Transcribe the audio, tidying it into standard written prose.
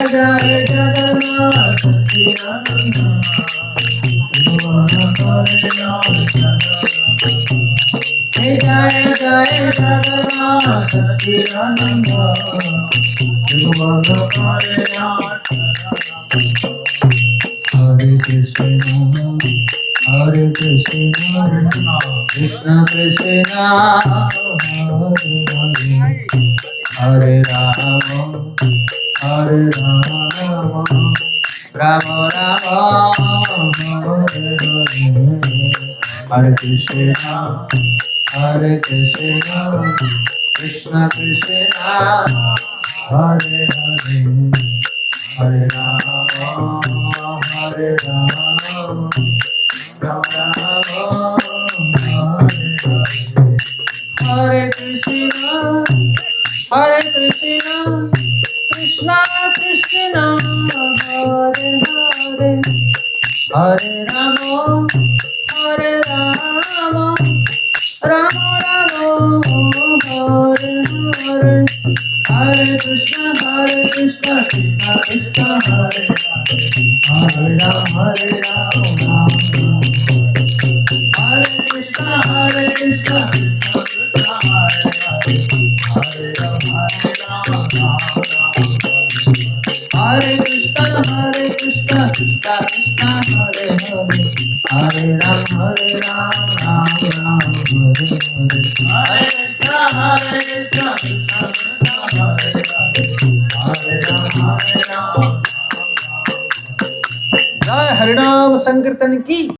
जय जगन्नाथ जय जय जगन्नाथ हरे कृष्ण कृष्ण कृष्ण हरे राम राम राम हरे कृष्ण कृष्ण कृष्ण हरे हरे राम राम राम हरे कृष्ण कृष्ण कृष्ण हरे हरे राम राम राम हरे हरे कृष्ण कृष्ण कृष्ण हरे राम हरे राम हरे कृष्ण हरे कृष्ण कृष्ण कृष्ण हरे हरे राम राम हरे जय हरिनाम संकीर्तन की।